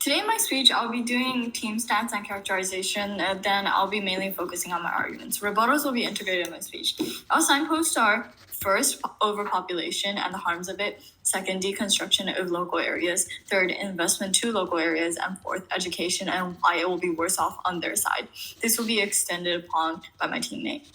Today in my speech, I'll be doing team stance and characterization, then I'll be mainly focusing on my arguments. Rebuttals will be integrated in my speech. Our signposts are first, overpopulation and the harms of it. Second, deconstruction of local areas. Third, investment to local areas. And fourth, education and why it will be worse off on their side. This will be extended upon by my teammate.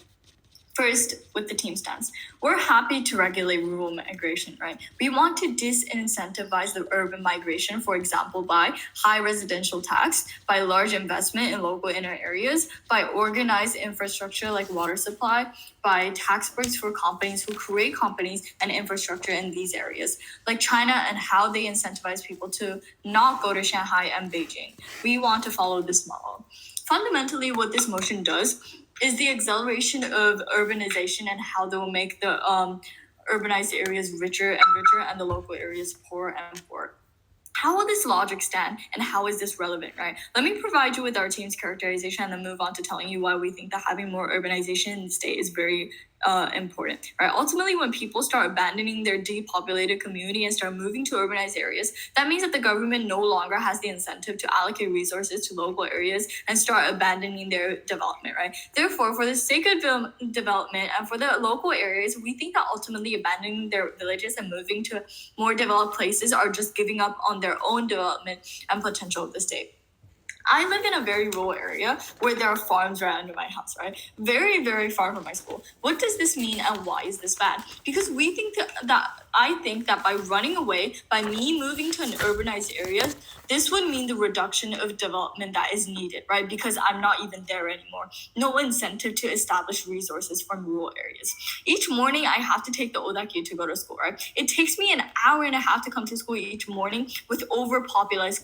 First, with the team stance, we're happy to regulate rural migration, right? We want to disincentivize the urban migration, for example, by high residential tax, by large investment in local inner areas, by organized infrastructure like water supply, by tax breaks for companies who create companies and infrastructure in these areas, like China and how they incentivize people to not go to Shanghai and Beijing. We want to follow this model. Fundamentally, what this motion does is the acceleration of urbanization and how they will make the urbanized areas richer and the local areas poorer and poorer. How will this logic stand and how is this relevant, right? Let me provide you with our team's characterization and then move on to telling you why we think that having more urbanization in the state is very important, right? Ultimately, when people start abandoning their depopulated community and start moving to urbanized areas, that means that the government no longer has the incentive to allocate resources to local areas and start abandoning their development, right? Therefore, for the sake of development and for the local areas, we think that ultimately abandoning their villages and moving to more developed places are just giving up on their own development and potential of the state. I live in a very rural area where there are farms right under my house, right? Very, very far from my school. What does this mean and why is this bad? Because we think I think that by running away, by me moving to an urbanized area, this would mean the reduction of development that is needed, right? Because I'm not even there anymore. No incentive to establish resources from rural areas. Each morning, I have to take the Odaki to go to school, right? It takes me an hour and a half to come to school each morning with overpopulated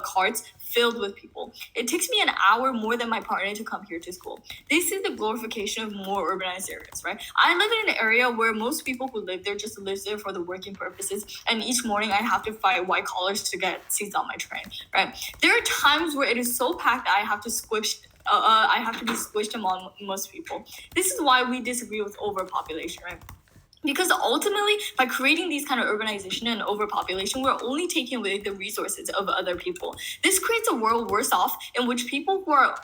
carts filled with people. It takes me an hour more than my partner to come here to school. This is the glorification of more urbanized areas, right? I live in an area where most people who live there just live there for the working purposes, and each morning I have to fight white collars to get seats on my train, right? There are times where it is so packed that I have to be squished among most people. This is why we disagree with overpopulation, right? Because ultimately, by creating these kind of urbanization and overpopulation, we're only taking away the resources of other people. This creates a world worse off in which people who are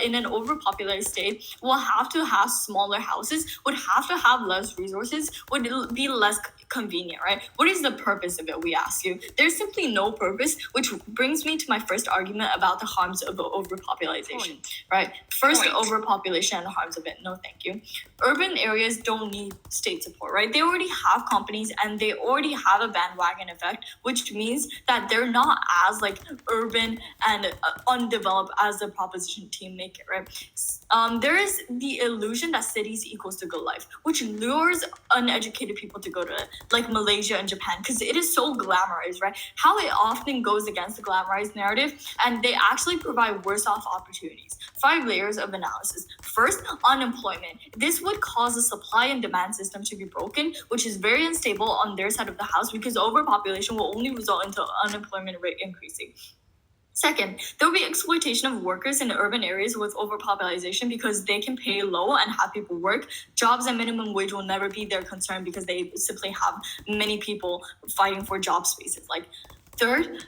in an overpopulated state will have to have smaller houses, would have to have less resources, would be less convenient, right? What is the purpose of it, we ask you? There's simply no purpose, which brings me to my first argument about the harms of overpopulation, right? First, overpopulation and the harms of it. No, thank you. Urban areas don't need state support, right? They already have companies and they already have a bandwagon effect, which means that they're not as like urban and undeveloped as the proposition team make it, right? There is the illusion that cities equals to good life, which lures uneducated people to go to it, like Malaysia and Japan, because it is so glamorized, right? How it often goes against the glamorized narrative, and they actually provide worse off opportunities. 5 layers of analysis. First, unemployment. This would cause the supply and demand system to be broken, which is very unstable on their side of the house because overpopulation will only result into unemployment rate increasing. Second, there will be exploitation of workers in urban areas with overpopulation because they can pay low and have people work. Jobs and minimum wage will never be their concern because they simply have many people fighting for job spaces. Third,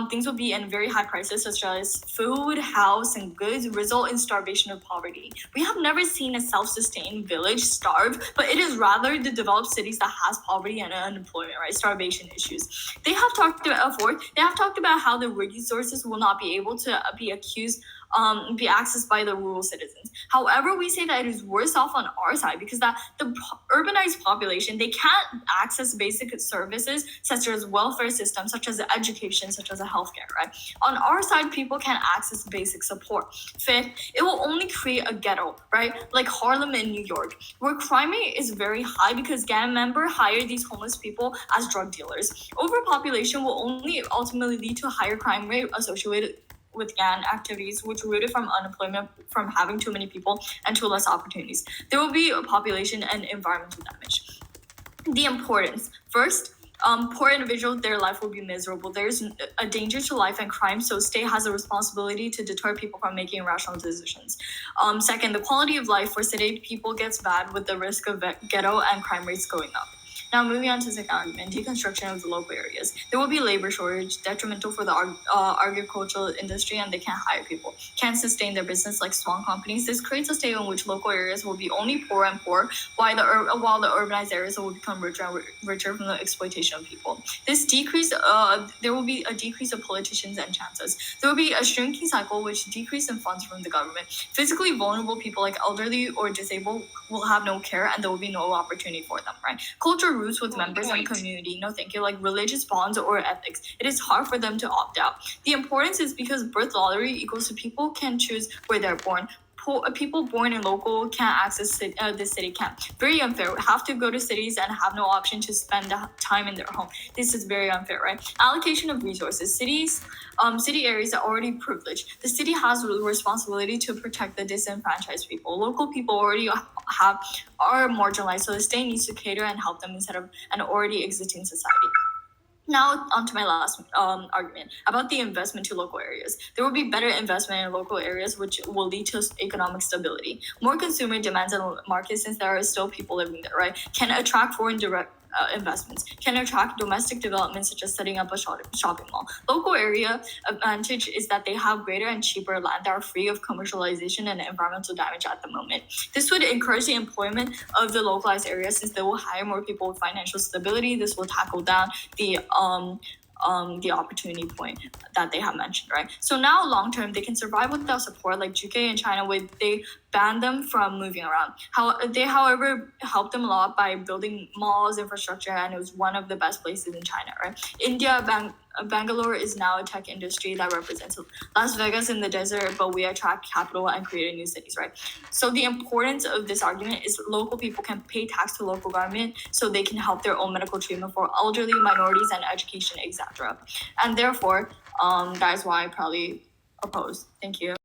things will be in very high prices such as food, house, and goods result in starvation of poverty. We have never seen a self-sustained village starve, but it is rather the developed cities that has poverty and unemployment, right? Starvation issues. They have talked about how the resources will not be able to be accessed by the rural citizens. However, we say that it is worse off on our side because that the urbanized population, they can't access basic services such as welfare systems, such as education, such as healthcare, right? On our side, people can't access basic support. Fifth, it will only create a ghetto, right? Like Harlem in New York, where crime rate is very high because gang members hire these homeless people as drug dealers. Overpopulation will only ultimately lead to a higher crime rate associated with gang activities, which rooted from unemployment, from having too many people, and to less opportunities. There will be a population and environmental damage. The importance. First, poor individuals, their life will be miserable. There's a danger to life and crime, so state has a responsibility to deter people from making rational decisions. Second, the quality of life for city people gets bad with the risk of ghetto and crime rates going up. Now moving on to the second argument, deconstruction of the local areas. There will be labor shortage, detrimental for the agricultural industry, and they can't hire people, can't sustain their business like small companies. This creates a state in which local areas will be only poor and poor, while the urbanized areas will become richer and richer from the exploitation of people. This decrease, there will be a decrease of politicians and chances. There will be a shrinking cycle which decrease in funds from the government. Physically vulnerable people like elderly or disabled will have no care, and there will be no opportunity for them, right? Cultural roots with members and community, no thank you, like religious bonds or ethics. It is hard for them to opt out. The importance is because birth lottery equals to people can choose where they're born. People born in local can't access the city can't. Very unfair. Have to go to cities and have no option to spend time in their home. This is very unfair, right? Allocation of resources. City areas are already privileged. The city has the responsibility to protect the disenfranchised people. Local people already are marginalized, so the state needs to cater and help them instead of an already existing society. Now on to my last argument about the investment to local areas. There will be better investment in local areas, which will lead to economic stability. More consumer demands in the market, since there are still people living there, right? Can attract foreign direct investments, can attract domestic development such as setting up a shopping mall. Local area advantage is that they have greater and cheaper land that are free of commercialization and environmental damage at the moment. This would encourage the employment of the localized areas, since they will hire more people with financial stability. This will tackle down the opportunity point that they have mentioned, right? So now long term, they can survive without support, like UK and China, where they banned them from moving around. They, however, helped them a lot by building malls, infrastructure, and it was one of the best places in China, right? India, Bangalore is now a tech industry that represents Las Vegas in the desert, but we attract capital and create new cities, right? So the importance of this argument is local people can pay tax to local government so they can help their own medical treatment for elderly, minorities, and education, etc. And therefore, that is why I probably oppose. Thank you.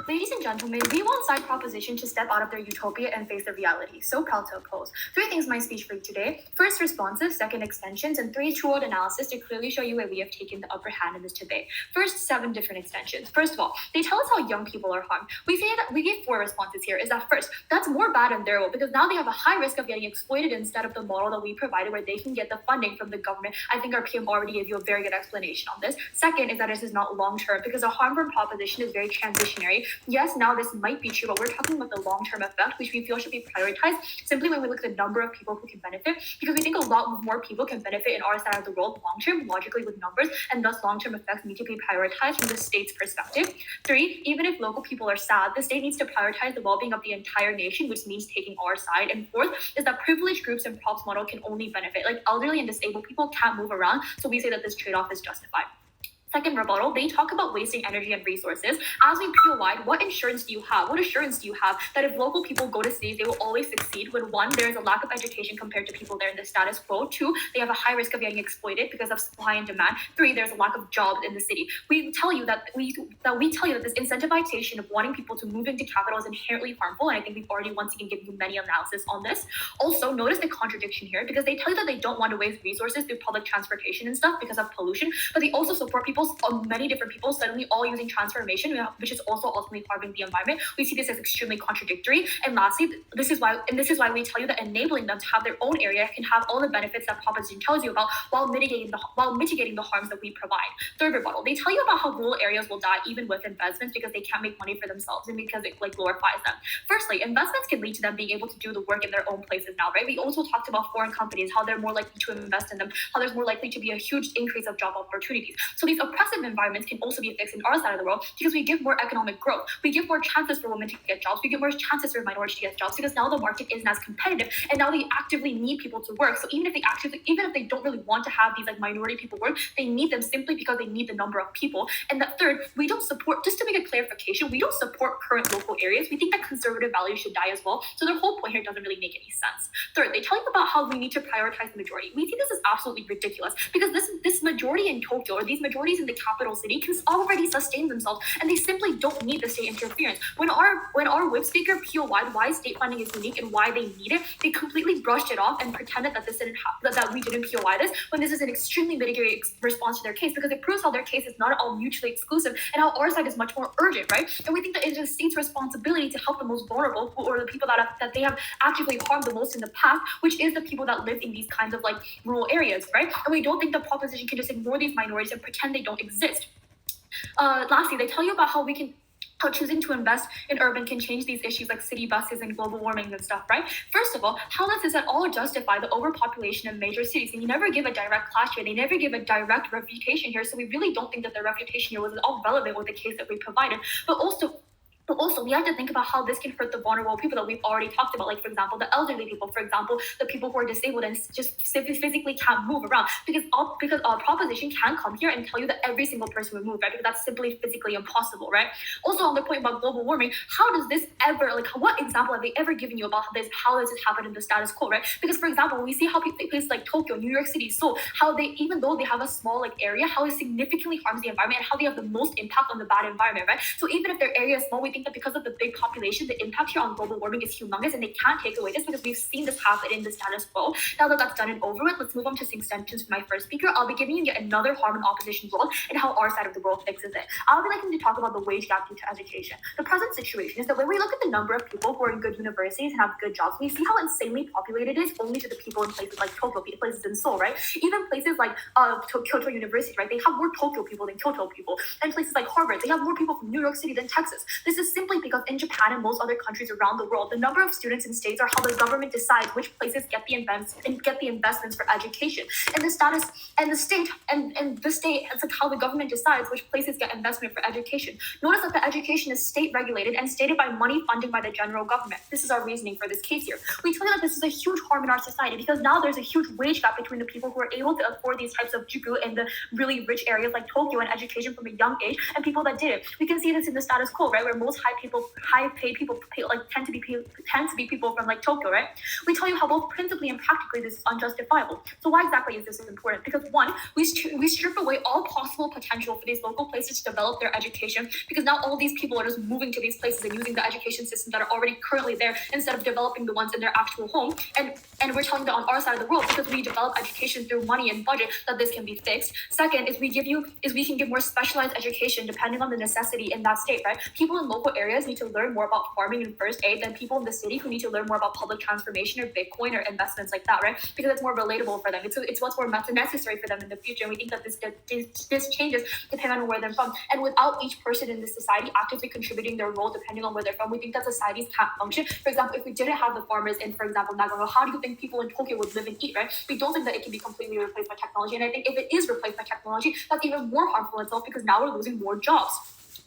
Ladies and gentlemen, we want side proposition to step out of their utopia and face the reality. So proud to oppose. 3 things my speech for today. First, responses. Second, extensions. And 3, true-world analysis to clearly show you where we have taken the upper hand in this debate. First, 7 different extensions. First of all, they tell us how young people are harmed. We gave 4 responses here. Is that first, that's more bad on their own, because now they have a high risk of getting exploited instead of the model that we provided where they can get the funding from the government. I think our PM already gave you a very good explanation on this. Second is that this is not long-term, because a harm from proposition is very transitionary. Yes, now this might be true, but we're talking about the long-term effect, which we feel should be prioritized simply when we look at the number of people who can benefit, because we think a lot more people can benefit in our side of the world long-term, logically with numbers, and thus long-term effects need to be prioritized from the state's perspective. 3, even if local people are sad, the state needs to prioritize the well-being of the entire nation, which means taking our side. And 4th is that privileged groups and props model can only benefit. Like elderly and disabled people can't move around, so we say that this trade-off is justified. Second rebuttal, they talk about wasting energy and resources. As we peel wide, what insurance do you have? What assurance do you have that if local people go to cities, they will always succeed when 1, there is a lack of education compared to people there in the status quo. 2, they have a high risk of getting exploited because of supply and demand. 3, there's a lack of jobs in the city. We tell you that this incentivization of wanting people to move into capital is inherently harmful, and I think we've already once again given you many analysis on this. Also, notice the contradiction here, because they tell you that they don't want to waste resources through public transportation and stuff because of pollution, but they also support people, many different people suddenly all using transformation, which is also ultimately harming the environment. We see this as extremely contradictory. And lastly, this is why we tell you that enabling them to have their own area can have all the benefits that proposition tells you about while mitigating the harms that we provide. Third rebuttal, they tell you about how rural areas will die even with investments because they can't make money for themselves and because it glorifies them. Firstly, investments can lead to them being able to do the work in their own places now, right? We also talked about foreign companies, how they're more likely to invest in them, how there's more likely to be a huge increase of job opportunities. So these oppressive environments can also be fixed in our side of the world because we give more economic growth. We give more chances for women to get jobs. We give more chances for minorities to get jobs because now the market isn't as competitive and now they actively need people to work. So even if they don't really want to have these minority people work, they need them simply because they need the number of people. And that third, we don't support, just to make a clarification, we don't support current local areas. We think that conservative values should die as well. So their whole point here doesn't really make any sense. Third, they tell you about how we need to prioritize the majority. We think this is absolutely ridiculous because this majority in Tokyo, or these majorities in the capital city can already sustain themselves, and they simply don't need the state interference. When our whip speaker POI'd why state funding is unique and why they need it, they completely brushed it off and pretended that that we didn't POI this, when this is an extremely mitigated response to their case, because it proves how their case is not at all mutually exclusive and how our side is much more urgent, right? And we think that it is the state's responsibility to help the most vulnerable, or the people that they have actively harmed the most in the past, which is the people that live in these kinds of like rural areas, right? And we don't think the proposition can just ignore these minorities and pretend they don't exist. Lastly, they tell you about how choosing to invest in urban can change these issues like city buses and global warming and stuff, right? First of all, how does this at all justify the overpopulation of major cities? And you never give a direct clash here. They never give a direct refutation here. So we really don't think that the refutation here was at all relevant with the case that we provided. But also, we have to think about how this can hurt the vulnerable people that we've already talked about. Like, for example, the elderly people, for example, the people who are disabled and just physically can't move around. Because our proposition can come here and tell you that every single person will move, right? Because that's simply physically impossible, right? Also, on the point about global warming, how does this ever, like, what example have they ever given you about this? How does this happen in the status quo, right? Because, for example, we see how places like Tokyo, New York City, Seoul, how they, even though they have a small like area, how it significantly harms the environment and how they have the most impact on the bad environment, right? So even if their area is small, we think that because of the big population, the impact here on global warming is humongous, and they can't take away this because we've seen this happen in the status quo. Now that that's done and over with, let's move on to some extensions for my first speaker. I'll be giving you yet another harm and opposition world and how our side of the world fixes it. I'll be liking to talk about the wage gap due to education. The present situation is that when we look at the number of people who are in good universities and have good jobs, we see how insanely populated it is only to the people in places like Tokyo, places in Seoul, right? Even places like Kyoto University, right? They have more Tokyo people than Kyoto people. And places like Harvard, they have more people from New York City than Texas. This is simply because in Japan and most other countries around the world, the number of students in states are how the government decides which places get the investments for education. And the status and the state it's like how the government decides which places get investment for education. Notice that the education is state regulated and stated by money funding by the general government. This is our reasoning for this case here. We tell you that this is a huge harm in our society because now there's a huge wage gap between the people who are able to afford these types of juku in the really rich areas like Tokyo and education from a young age and people that didn't. We can see this in the status quo, right? Where most high-paid people tend to be people from like Tokyo, right? We tell you how both principally and practically this is unjustifiable. So why exactly is this important? Because one, we strip away all possible potential for these local places to develop their education because now all these people are just moving to these places and using the education systems that are already currently there instead of developing the ones in their actual home. And we're telling that on our side of the world because we develop education through money and budget that this can be fixed. Second is we can give more specialized education depending on the necessity in that state, right? People in local areas need to learn more about farming and first aid than people in the city who need to learn more about public transformation or Bitcoin or investments like that, right? Because it's more relatable for them. It's what's more necessary for them in the future. And we think that this changes depending on where they're from. And without each person in this society actively contributing their role depending on where they're from, we think that societies can't function. For example, if we didn't have the farmers in, for example, Nagano, how do you think people in Tokyo would live and eat, right? We don't think that it can be completely replaced by technology. And I think if it is replaced by technology, that's even more harmful itself because now we're losing more jobs.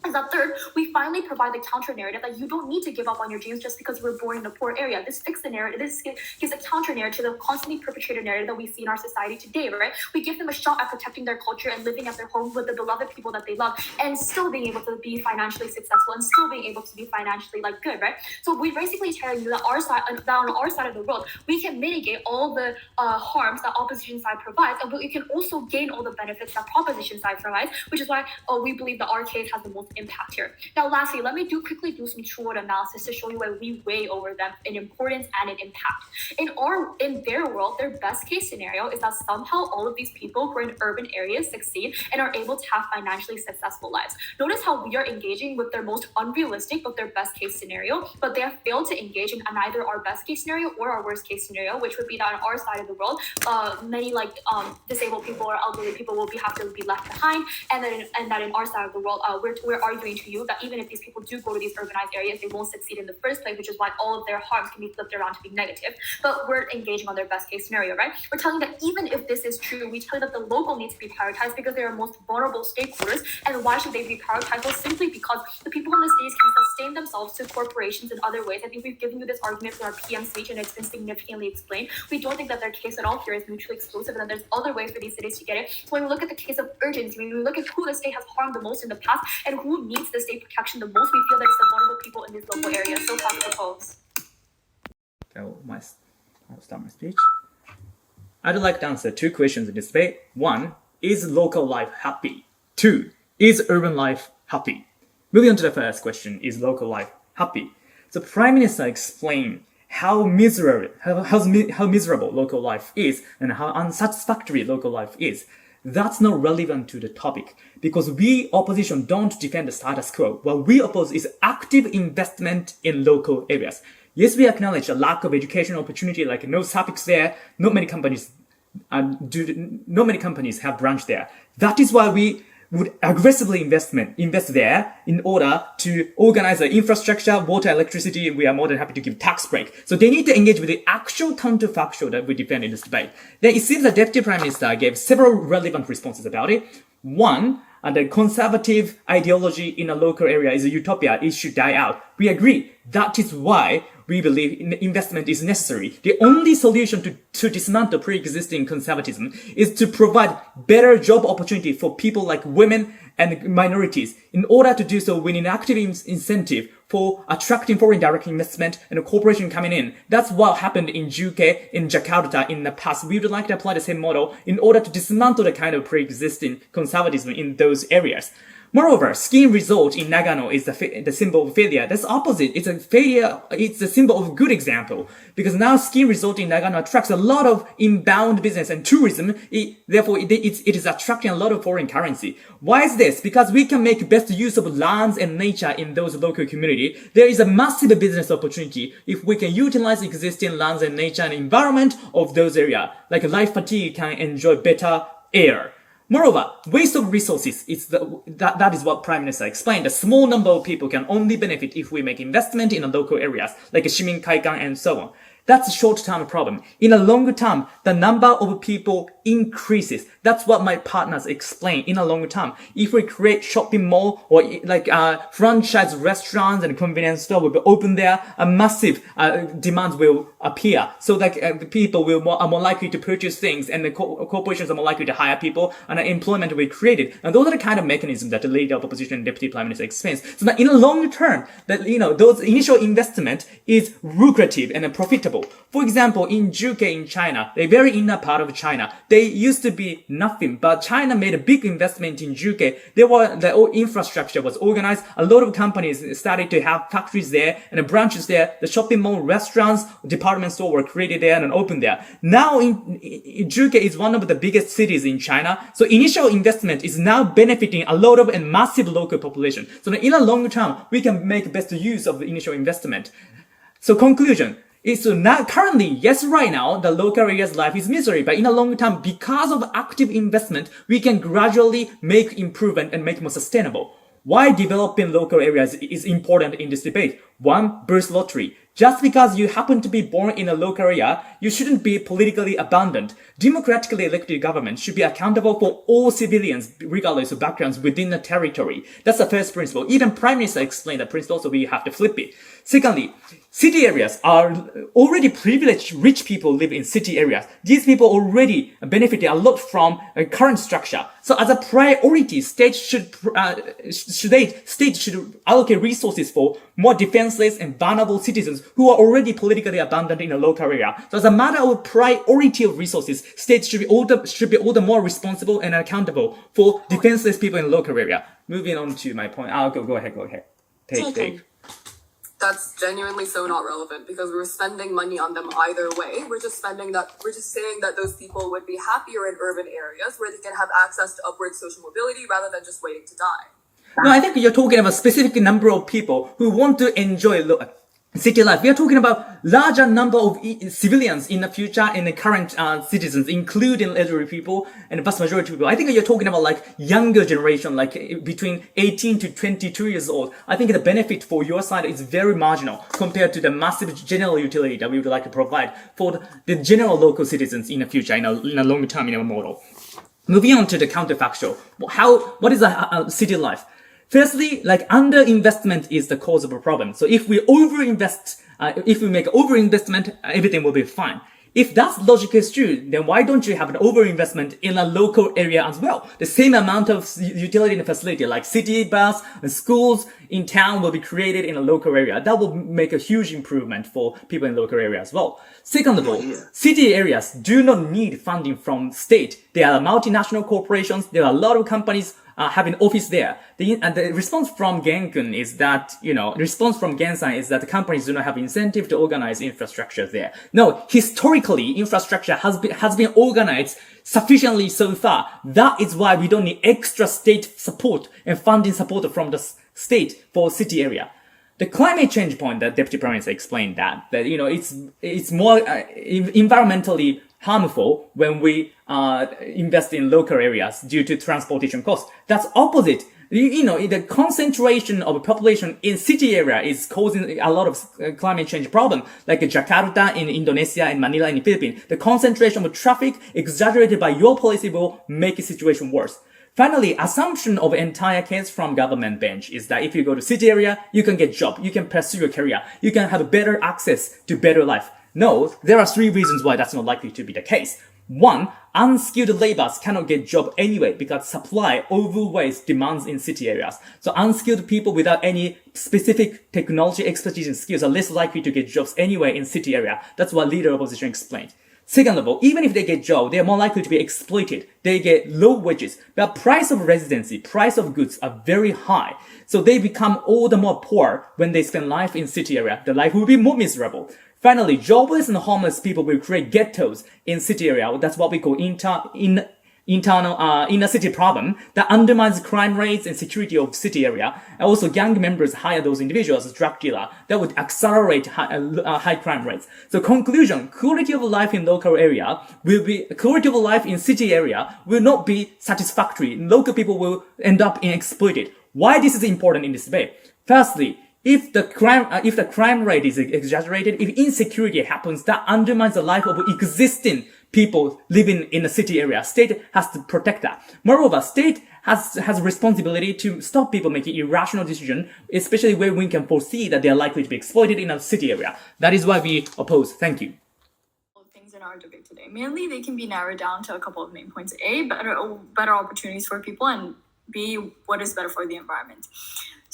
Is that third, we finally provide the counter narrative that you don't need to give up on your dreams just because you were born in a poor area. This fixes the narrative. This gives a counter narrative to the constantly perpetrated narrative that we see in our society today, right? We give them a shot at protecting their culture and living at their home with the beloved people that they love and still being able to be financially successful and still being able to be financially like good, right? So we basically tell you that on our side of the world, we can mitigate all the harms that opposition side provides, and we can also gain all the benefits that proposition side provides, which is why we believe that our case has the most impact here. Now, lastly, let me quickly do some true-world analysis to show you why we weigh over them in importance and in impact. In their world, their best case scenario is that somehow all of these people who are in urban areas succeed and are able to have financially successful lives. Notice how we are engaging with their most unrealistic but their best case scenario, but they have failed to engage in either our best case scenario or our worst case scenario, which would be that on our side of the world, many disabled people or elderly people will have to be left behind, and that in our side of the world, we're arguing to you that even if these people do go to these urbanized areas, they won't succeed in the first place, which is why all of their harms can be flipped around to be negative. But we're engaging on their best case scenario, right? We're telling that even if this is true, we tell you that the local needs to be prioritized because they are most vulnerable stakeholders. And why should they be prioritized? Well, simply because the people in the cities can sustain themselves to corporations in other ways. I think we've given you this argument for our PM speech and it's been significantly explained. We don't think that their case at all here is mutually exclusive and that there's other ways for these cities to get it. So when we look at the case of urgency, when we look at who the state has harmed the most in the past and who needs the state protection the most, we feel that it's the vulnerable people in these local areas. So far, propose. So I'll start my speech. I'd like to answer two questions in this debate. One, is local life happy? 2. Is urban life happy? Moving on to the first question, is local life happy? So Prime Minister explained how miserable local life is and how unsatisfactory local life is. That's not relevant to the topic because we opposition don't defend the status quo. What we oppose is active investment in local areas. Yes, we acknowledge the lack of educational opportunity, like no suffix there. Not many companies have branch there. That is why we would aggressively invest there in order to organize the infrastructure, water, electricity. We are more than happy to give tax break. So they need to engage with the actual counterfactual that we defend in this debate. Then it seems the Deputy Prime Minister gave several relevant responses about it. One, the conservative ideology in a local area is a utopia. It should die out. We agree. That is why we believe investment is necessary. The only solution to dismantle pre-existing conservatism is to provide better job opportunity for people like women and minorities. In order to do so, we need an active incentive for attracting foreign direct investment and a corporation coming in. That's what happened in UK, in Jakarta in the past. We would like to apply the same model in order to dismantle the kind of pre-existing conservatism in those areas. Moreover, skiing resort in Nagano is the symbol of failure. That's opposite. It's a failure. It's a symbol of a good example because now skiing resort in Nagano attracts a lot of inbound business and tourism. Therefore, it is attracting a lot of foreign currency. Why is this? Because we can make best use of lands and nature in those local community. There is a massive business opportunity if we can utilize existing lands and nature and environment of those areas. Like life fatigue can enjoy better air. Moreover, waste of resources that is what Prime Minister explained. A small number of people can only benefit if we make investment in the local areas, like Shimin Kaikan and so on. That's a short-term problem. In the longer term, the number of people increases. That's what my partners explain. In the longer term, if we create shopping mall or like franchise restaurants and convenience store will be open there, a massive demand will appear. So like people are more likely to purchase things, and the corporations are more likely to hire people, and employment will be created. And those are the kind of mechanisms that the leader of opposition and Deputy Prime Minister explains. So that in the long term, that those initial investment is lucrative and profitable. For example, in UK in China, the very inner part of China, they used to be nothing, but China made a big investment in UK. The whole infrastructure was organized. A lot of companies started to have factories there and branches there. The shopping mall, restaurants, department store were created there and opened there. Now UK is one of the biggest cities in China. So initial investment is now benefiting a lot of and massive local population. So in the long term, we can make best use of the initial investment. So conclusion. So now, currently, yes, right now, the local area's life is misery, but in the long term, because of active investment, we can gradually make improvement and make more sustainable. Why developing local areas is important in this debate? One, birth lottery. Just because you happen to be born in a local area, you shouldn't be politically abandoned. Democratically elected government should be accountable for all civilians, regardless of backgrounds within the territory. That's the first principle. Even Prime Minister explained that principle, so we have to flip it. Secondly, city areas are already privileged. Rich people live in city areas. These people already benefited a lot from current structure. So as a priority, states should allocate resources for more defenseless and vulnerable citizens who are already politically abandoned in a local area. So as a matter of priority of resources, states should be all the more responsible and accountable for defenseless people in the local area. Moving on to my point. Go ahead. Take. That's genuinely so not relevant because we're spending money on them either way. We're just saying that those people would be happier in urban areas where they can have access to upward social mobility rather than just waiting to die. No, I think you're talking about a specific number of people who want to enjoy city life. We are talking about larger number of civilians in the future and the current citizens, including elderly people and the vast majority of people. I think you're talking about like younger generation, like between 18 to 22 years old. I think the benefit for your side is very marginal compared to the massive general utility that we would like to provide for the general local citizens in the future, in a long term in our model. Moving on to the counterfactual. What is a city life? Firstly, like underinvestment is the cause of a problem. So if we if we make overinvestment, everything will be fine. If that logic is true, then why don't you have an overinvestment in a local area as well? The same amount of utility and facility, like city bus and schools in town will be created in a local area. That will make a huge improvement for people in the local area as well. Second of all, city areas do not need funding from state. There are multinational corporations. There are a lot of companies have an office there. The response from Gen-kun is that, response from Gen-san is that the companies do not have incentive to organize infrastructure there. No, historically, infrastructure has been organized sufficiently so far. That is why we don't need extra state support and funding support from the state for city area. The climate change point that Deputy Prime Minister explained that it's more environmentally harmful when we invest in local areas due to transportation costs. That's opposite. The concentration of population in city area is causing a lot of climate change problem, like Jakarta in Indonesia and Manila in the Philippines. The concentration of traffic exaggerated by your policy will make the situation worse. Finally, assumption of entire case from government bench is that if you go to city area, you can get job, you can pursue your career, you can have better access to better life. No, there are 3 reasons why that's not likely to be the case. 1, unskilled laborers cannot get job anyway because supply overweighs demands in city areas. So unskilled people without any specific technology expertise and skills are less likely to get jobs anyway in city area. That's what leader opposition explained. Second of all, even if they get job, they are more likely to be exploited. They get low wages. But price of residency, price of goods are very high. So they become all the more poor when they spend life in city area. The life will be more miserable. Finally, jobless and homeless people will create ghettos in city area. That's what we call inner city problem that undermines crime rates and security of city area. And also gang members hire those individuals as drug dealer. That would accelerate high crime rates. So conclusion, quality of life in local area quality of life in city area will not be satisfactory. Local people will end up being exploited. Why this is important in this debate? Firstly, if the crime rate is exaggerated, if insecurity happens, that undermines the life of existing people living in a city area. State has to protect that. Moreover, state has a responsibility to stop people making irrational decisions, especially where we can foresee that they are likely to be exploited in a city area. That is why we oppose. Thank you. Things in our debate today. Mainly, they can be narrowed down to a couple of main points. A, better opportunities for people, and B, what is better for the environment.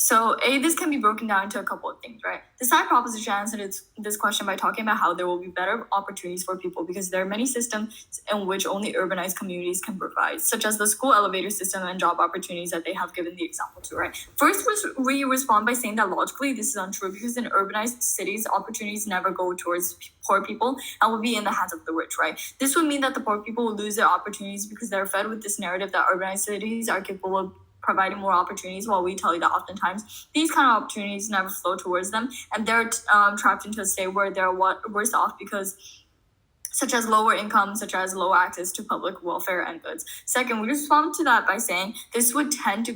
So this can be broken down into a couple of things, right? The side proposition answered this question by talking about how there will be better opportunities for people because there are many systems in which only urbanized communities can provide, such as the school elevator system and job opportunities that they have given the example to, right? First, we respond by saying that logically this is untrue because in urbanized cities, opportunities never go towards poor people and will be in the hands of the rich, right? This would mean that the poor people will lose their opportunities because they're fed with this narrative that urbanized cities are capable of providing more opportunities, while we tell you that oftentimes these kind of opportunities never flow towards them, and they're trapped into a state where they're worse off because such as lower income, such as low access to public welfare and goods. Second, we respond to that by saying this would tend to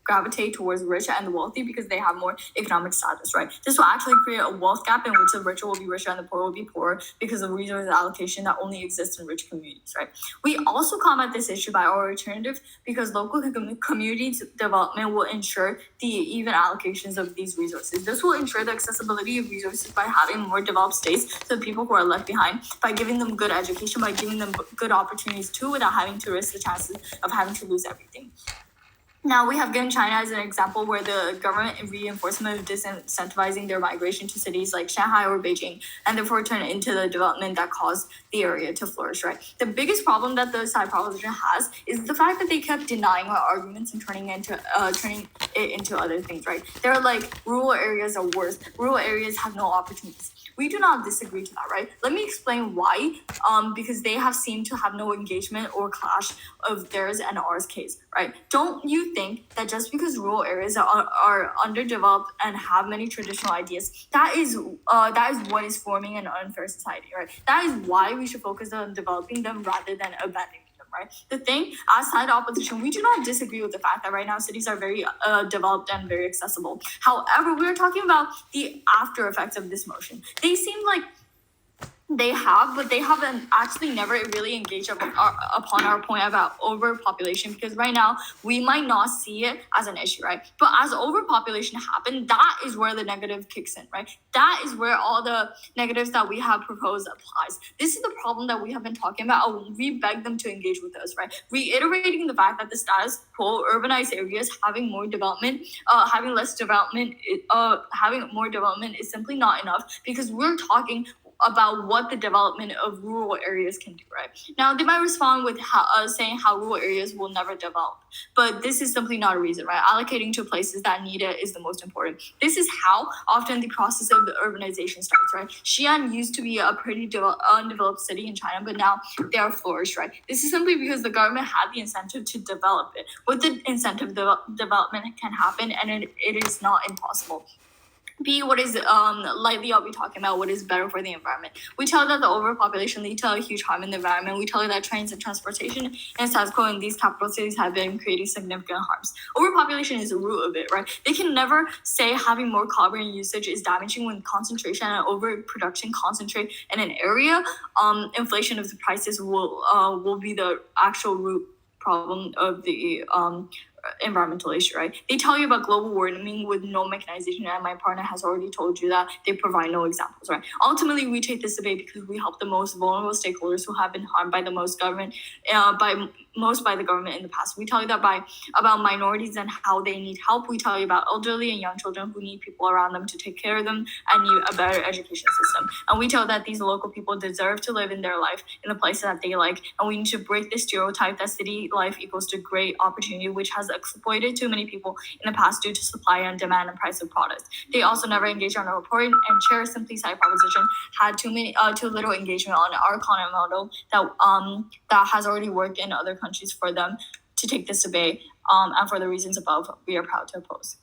gravitate towards rich and wealthy because they have more economic status, right? This will actually create a wealth gap in which the richer will be richer and the poor will be poorer because of resource allocation that only exists in rich communities, right? We also combat this issue by our alternative because local community development will ensure the even allocations of these resources. This will ensure the accessibility of resources by having more developed states to the people who are left behind, by giving them good education, by giving them good opportunities too without having to risk the chances of having to lose everything. Now, we have given China as an example where the government reinforcement of disincentivizing their migration to cities like Shanghai or Beijing, and therefore turn into the development that caused the area to flourish, right? The biggest problem that the side proposition has is the fact that they kept denying our arguments and turning it into other things, right? They're like, rural areas are worse. Rural areas have no opportunities. We do not disagree to that, right? Let me explain why. Because they have seemed to have no engagement or clash of theirs and ours case, right? Don't you think that just because rural areas are underdeveloped and have many traditional ideas, that is what is forming an unfair society, right? That is why we should focus on developing them rather than abandoning them, right? The thing, as side opposition, we do not disagree with the fact that right now cities are very developed and very accessible. However, we're talking about the after effects of this motion. They seem like they haven't actually never really engaged upon our point about overpopulation, because right now we might not see it as an issue, right? But as overpopulation happens, that is where the negative kicks in, right? That is where all the negatives that we have proposed applies. This is the problem that we have been talking about. We beg them to engage with us, right? Reiterating the fact that the status quo, urbanized areas having more development, having less development, having more development is simply not enough, because we're talking about what the development of rural areas can do, right? Now, they might respond with saying how rural areas will never develop, but this is simply not a reason, right? Allocating to places that need it is the most important. This is how often the process of the urbanization starts, right? Xi'an used to be a pretty undeveloped city in China, but now they are flourished, right? This is simply because the government had the incentive to develop it. With the incentive, development can happen, and it is not impossible. B, what is lightly I'll be talking about what is better for the environment. We tell that the overpopulation lead to a huge harm in the environment. We tell you that trains and transportation and status quo in these capital cities have been creating significant harms. Overpopulation is the root of it, right? They can never say having more carbon usage is damaging when concentration and overproduction concentrate in an area. Inflation of the prices will be the actual root problem of the environmental issue, right? They tell you about global warming with no mechanization, and my partner has already told you that they provide no examples, right? Ultimately, we take this debate because we help the most vulnerable stakeholders who have been harmed by the most government, by the government in the past. We tell you that about minorities and how they need help. We tell you about elderly and young children who need people around them to take care of them and need a better education system. And we tell that these local people deserve to live in their life in the places that they like, and we need to break the stereotype that city life equals to great opportunity, which has exploited too many people in the past due to supply and demand and price of products. They also never engaged on a reporting and chair simply side proposition had too little engagement on our content model that has already worked in other countries for them to take this debate. And for the reasons above, we are proud to oppose.